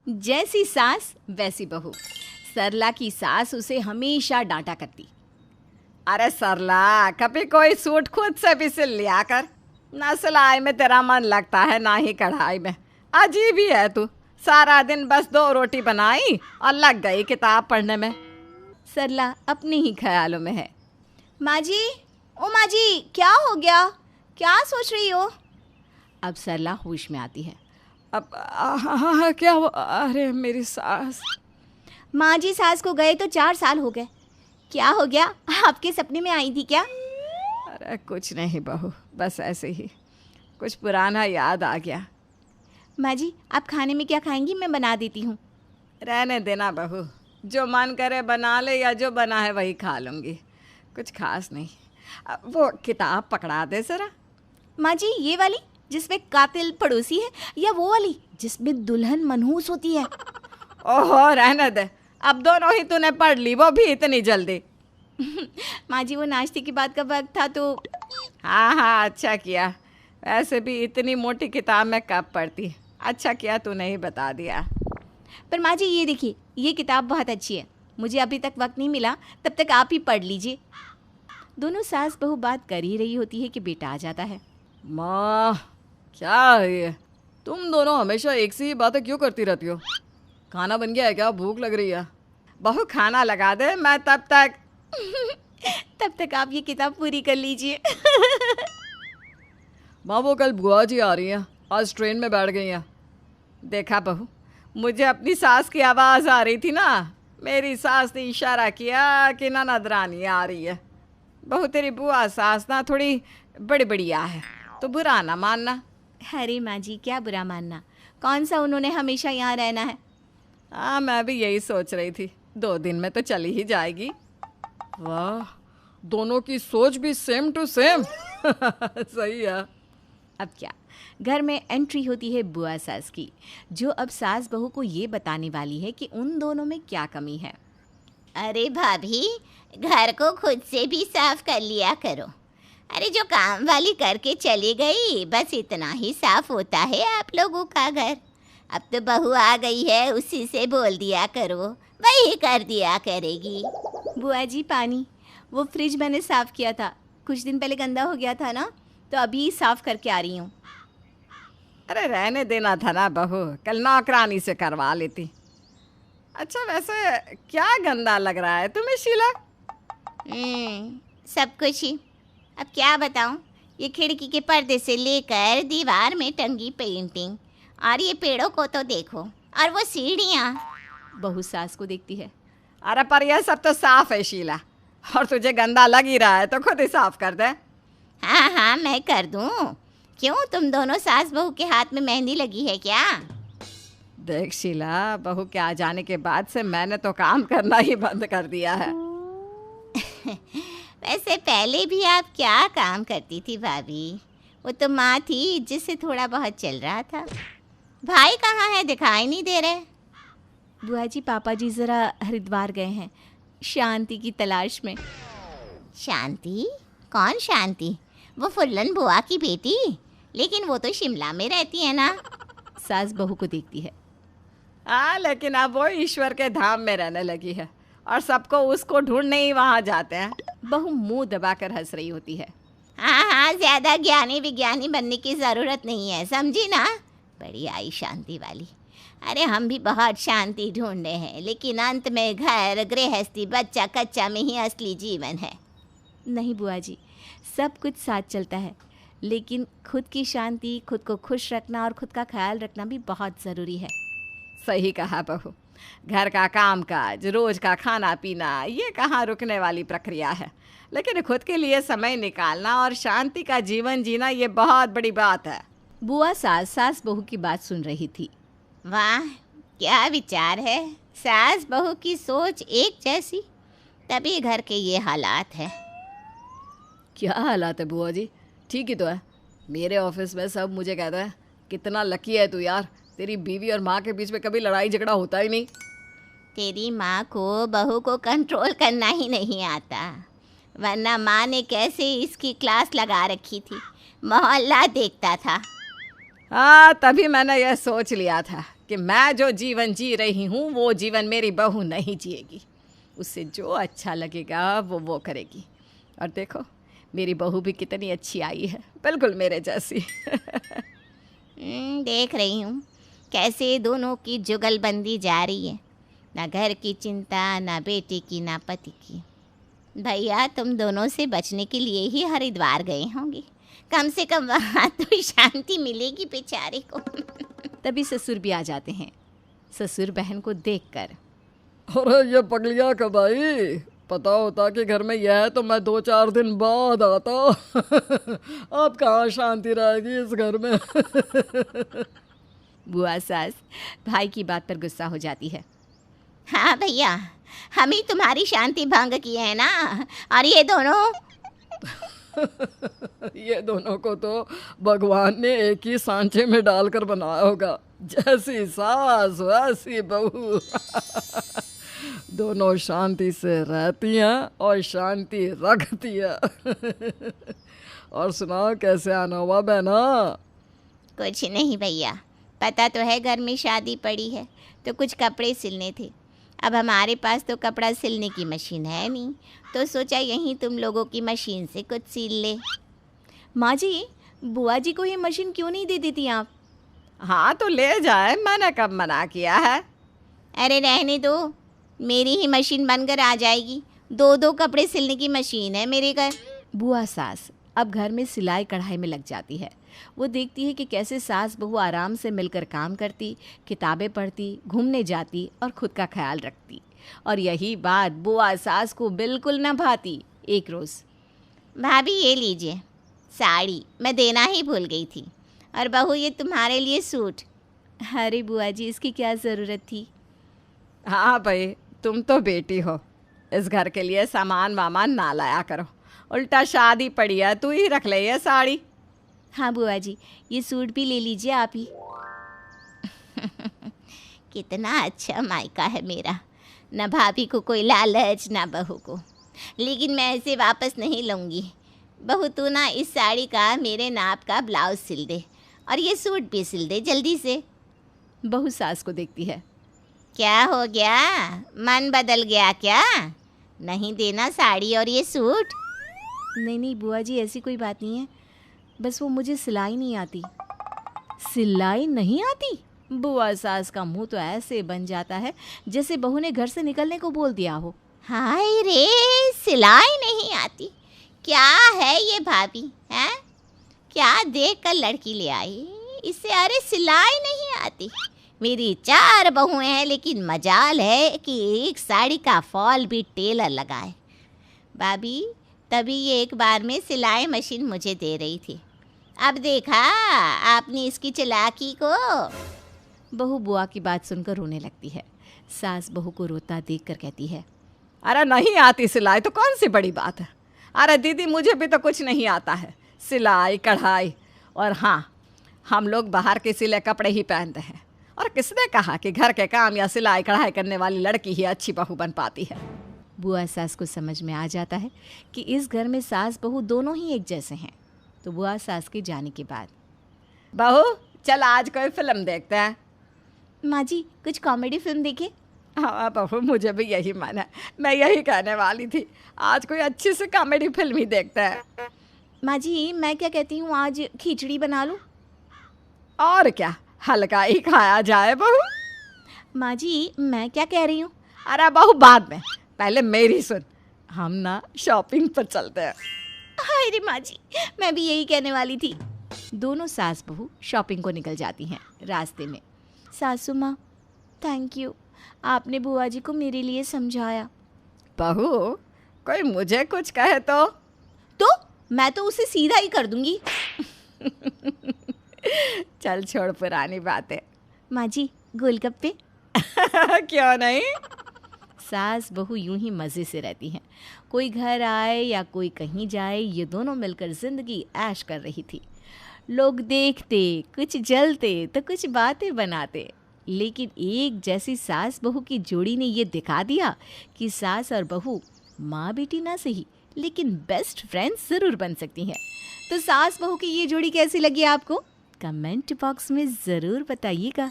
जैसी सास वैसी बहू। सरला की सास उसे हमेशा डांटा करती। अरे सरला, कभी कोई सूट खुद से भी सिल लिया कर। ना सिलाई में तेरा मन लगता है ना ही कढ़ाई में। अजीब ही है तू, सारा दिन बस 2 रोटी बनाई और लग गई किताब पढ़ने में। सरला अपने ही ख्यालों में है। माँ जी, ओ माँ जी, क्या हो गया? क्या सोच रही हो? अब सरला होश में आती है। अब क्या हुआ? अरे मेरी सास। माँ जी, सास को गए तो 4 साल हो गए। क्या हो गया? आपके सपने में आई थी क्या? अरे कुछ नहीं बहू, बस ऐसे ही कुछ पुराना याद आ गया। माँ जी, आप खाने में क्या खाएंगी? मैं बना देती हूँ। रहने देना बहू, जो मन करे बना ले, या जो बना है वही खा लूँगी, कुछ खास नहीं। वो किताब पकड़ा दे ज़रा। माँ जी, ये वाली जिसमें कातिल पड़ोसी है, या वो वाली जिसमें दुल्हन मनहूस होती है? ओहो, रहने दे, अब दोनों ही तूने पढ़ ली, वो भी इतनी जल्दी। माँ जी, वो नाश्ते की बात का वक्त था तो। हाँ हाँ, अच्छा किया। वैसे भी इतनी मोटी किताब में कब पढ़ती, अच्छा किया तूने ही बता दिया। पर माँ जी, ये देखिए, ये किताब बहुत अच्छी है। मुझे अभी तक वक्त नहीं मिला, तब तक आप ही पढ़ लीजिए। दोनों सास बहू बात कर ही रही होती है कि बेटा आ जाता है। माँ, क्या है ये? तुम दोनों हमेशा एक सी ही बातें क्यों करती रहती हो? खाना बन गया है क्या? भूख लग रही है। बहू खाना लगा दे, मैं तब तक तब तक आप ये किताब पूरी कर लीजिए। माँ, वो कल बुआ जी आ रही हैं, आज ट्रेन में बैठ गई हैं। देखा बहू, मुझे अपनी सास की आवाज़ आ रही थी ना। मेरी सास ने इशारा किया कि ननद रानी आ रही है। बहू, तेरी बुआ सास ना थोड़ी बड़ी बढ़िया है, तो बुरा ना मानना। अरे माँ जी, क्या बुरा मानना, कौन सा उन्होंने हमेशा यहाँ रहना है। हाँ, मैं भी यही सोच रही थी, 2 दिन में तो चली ही जाएगी। वाह, दोनों की सोच भी सेम टू सेम। सही है। अब क्या, घर में एंट्री होती है बुआ सास की, जो अब सास बहू को ये बताने वाली है कि उन दोनों में क्या कमी है। अरे भाभी, घर को खुद से भी साफ कर लिया करो। अरे जो काम वाली करके चली गई, बस इतना ही साफ होता है आप लोगों का घर। अब तो बहू आ गई है, उसी से बोल दिया करो, वही कर दिया करेगी। बुआ जी, पानी, वो फ्रिज मैंने साफ़ किया था, कुछ दिन पहले गंदा हो गया था ना, तो अभी साफ़ करके आ रही हूँ। अरे रहने देना था ना बहू, कल नौकरानी से करवा लेती। अच्छा, वैसे क्या गंदा लग रहा है तुम्हें शीला? सब कुछ ही। अब क्या बताऊँ, ये खिड़की के पर्दे से लेकर दीवार में टंगी पेंटिंग, और ये पेड़ों को तो देखो, और वो सीढ़ियाँ। बहू सास को देखती है। अरे पर यह सब तो साफ है शीला, और तुझे गंदा लग ही रहा है तो खुद ही साफ कर दे। हाँ हाँ, मैं कर दूँ। क्यों, तुम दोनों सास बहू के हाथ में मेहंदी लगी है क्या? देख शीला, बहू के आ जाने के बाद से मैंने तो काम करना ही बंद कर दिया है। वैसे पहले भी आप क्या काम करती थी भाभी? वो तो माँ थी जिससे थोड़ा बहुत चल रहा था। भाई कहाँ है, दिखाई नहीं दे रहे। बुआ जी, पापा जी ज़रा हरिद्वार गए हैं, शांति की तलाश में। शांति? कौन शांति? वो फुल्लन बुआ की बेटी? लेकिन वो तो शिमला में रहती है ना। सास बहू को देखती है। हाँ, लेकिन अब वो ईश्वर के धाम में रहने लगी है, और सबको उसको ढूंढने ही वहाँ जाते हैं। बहू मुंह दबाकर हंस रही होती है। हाँ हाँ, ज़्यादा ज्ञानी विज्ञानी बनने की ज़रूरत नहीं है, समझी ना? बड़ी आई शांति वाली। अरे हम भी बहुत शांति ढूंढे हैं, लेकिन अंत में घर गृहस्थी बच्चा कच्चा में ही असली जीवन है। नहीं बुआ जी, सब कुछ साथ चलता है, लेकिन खुद की शांति, खुद को खुश रखना और खुद का ख्याल रखना भी बहुत ज़रूरी है। सही कहा बहू, घर का काम काज, रोज का खाना पीना, ये कहाँ रुकने वाली प्रक्रिया है, लेकिन खुद के लिए समय निकालना और शांति का जीवन जीना, ये बहुत बड़ी बात है। बुआ सास बहू की बात सुन रही थी। वाह, क्या विचार है। सास बहू की सोच एक जैसी, तभी घर के ये हालात है। क्या हालात है बुआ जी? ठीक ही तो है। मेरे ऑफिस में सब मुझे कहते हैं, कितना लकी है तू यार, तेरी बीवी और माँ के बीच में कभी लड़ाई झगड़ा होता ही नहीं। तेरी माँ को बहू को कंट्रोल करना ही नहीं आता, वरना माँ ने कैसे इसकी क्लास लगा रखी थी, मोहल्ला देखता था। हाँ, तभी मैंने यह सोच लिया था कि मैं जो जीवन जी रही हूँ वो जीवन मेरी बहू नहीं जिएगी। उससे जो अच्छा लगेगा वो करेगी। और देखो, मेरी बहू भी कितनी अच्छी आई है, बिल्कुल मेरे जैसी। देख रही हूँ कैसे दोनों की जुगलबंदी जारी है। ना घर की चिंता, ना बेटे की, ना पति की। भैया तुम दोनों से बचने के लिए ही हरिद्वार गए होंगे। कम से कम वहाँ तो शांति मिलेगी बेचारे को। तभी ससुर भी आ जाते हैं। ससुर बहन को देखकर, अरे ये पगलिया कब आई? पता होता कि घर में यह है तो मैं 2-4 दिन बाद आता। अब कहाँ शांति रहेगी इस घर में। बुआ सास भाई की बात पर गुस्सा हो जाती है। हाँ भैया, हम ही तुम्हारी शांति भंग किए हैं ना। और ये दोनों ये दोनों को तो भगवान ने एक ही सांचे में डालकर बनाया होगा। जैसी सास वैसी बहू। दोनों शांति से रहती हैं और शांति रखती है। और सुनाओ, कैसे आना हुआ बहना? कुछ नहीं भैया, पता तो है घर में शादी पड़ी है तो कुछ कपड़े सिलने थे। अब हमारे पास तो कपड़ा सिलने की मशीन है नहीं, तो सोचा यहीं तुम लोगों की मशीन से कुछ सिल ले। माँ जी, बुआ जी को ये मशीन क्यों नहीं दे देती आप? हाँ तो ले जाए, मैंने कब मना किया है। अरे रहने दो, मेरी ही मशीन बनकर आ जाएगी। 2-2 कपड़े सिलने की मशीन है मेरे घर। बुआ सास अब घर में सिलाई कढ़ाई में लग जाती है। वो देखती है कि कैसे सास बहू आराम से मिलकर काम करती, किताबें पढ़ती, घूमने जाती और खुद का ख्याल रखती। और यही बात बुआ सास को बिल्कुल न भाती। एक रोज़, भाभी ये लीजिए साड़ी, मैं देना ही भूल गई थी। और बहू ये तुम्हारे लिए सूट। अरे बुआ जी, इसकी क्या ज़रूरत थी? हाँ भाई, तुम तो बेटी हो, इस घर के लिए सामान वामान ना लाया करो। उल्टा शादी पड़ी है, तू ही रख ले ये साड़ी। हाँ बुआ जी, ये सूट भी ले लीजिए आप ही। कितना अच्छा मायका है मेरा। न भाभी को कोई लालच, ना बहू को। लेकिन मैं इसे वापस नहीं लूँगी। बहू तू ना इस साड़ी का मेरे नाप का ब्लाउज सिल दे और ये सूट भी सिल दे जल्दी से। बहू सास को देखती है। क्या हो गया, मन बदल गया क्या? नहीं देना साड़ी और ये सूट? नहीं नहीं बुआ जी, ऐसी कोई बात नहीं है, बस वो मुझे सिलाई नहीं आती। सिलाई नहीं आती? बुआ सास का मुंह तो ऐसे बन जाता है जैसे बहू ने घर से निकलने को बोल दिया हो। हाय रे, सिलाई नहीं आती? क्या है ये भाभी, हैं? क्या देख कर लड़की ले आई इससे? अरे सिलाई नहीं आती। मेरी 4 बहुएं हैं, लेकिन मजाल है कि एक साड़ी का फॉल भी टेलर लगाए। भाभी तभी ये एक बार में सिलाई मशीन मुझे दे रही थी। अब देखा आपने इसकी चालाकी को। बहू बुआ की बात सुनकर रोने लगती है। सास बहू को रोता देखकर कहती है, अरे नहीं आती सिलाई तो कौन सी बड़ी बात है। अरे दीदी, मुझे भी तो कुछ नहीं आता है, सिलाई कढ़ाई। और हाँ, हम लोग बाहर के सिले कपड़े ही पहनते हैं। और किसने कहा कि घर के काम या सिलाई कढ़ाई करने वाली लड़की ही अच्छी बहू बन पाती है। बुआ सास को समझ में आ जाता है कि इस घर में सास बहू दोनों ही एक जैसे हैं। तो बुआ सास के जाने के बाद, बहू चल आज कोई फिल्म देखते हैं। माँ जी, कुछ कॉमेडी फिल्म देखें। हाँ बहू, मुझे भी यही मन है, मैं यही कहने वाली थी, आज कोई अच्छी सी कॉमेडी फिल्म ही देखते हैं। माँ जी, मैं क्या कहती हूँ, आज खिचड़ी बना लूँ? और क्या, हल्का ही खाया जाए बहू। माँ जी, मैं क्या कह रही हूँ? अरे बहू बाद में, पहले मेरी सुन। हम ना शॉपिंग पर चलते हैं। हाय रे माँ जी, मैं भी यही कहने वाली थी। दोनों सास बहू शॉपिंग को निकल जाती हैं। रास्ते में, सासू माँ थैंक यू, आपने बुआ जी को मेरे लिए समझाया। बहू कोई मुझे कुछ कहे तो मैं तो उसे सीधा ही कर दूंगी। चल छोड़ पुरानी बातें। माँ जी, गोलगप्पे? क्यों नहीं। सास बहू यूं ही मज़े से रहती हैं। कोई घर आए या कोई कहीं जाए, ये दोनों मिलकर ज़िंदगी ऐश कर रही थी। लोग देखते, कुछ जलते तो कुछ बातें बनाते, लेकिन एक जैसी सास बहू की जोड़ी ने ये दिखा दिया कि सास और बहू माँ बेटी ना सही, लेकिन बेस्ट फ्रेंड्स ज़रूर बन सकती हैं। तो सास बहू की ये जोड़ी कैसी लगी आपको? कमेंट बॉक्स में ज़रूर बताइएगा।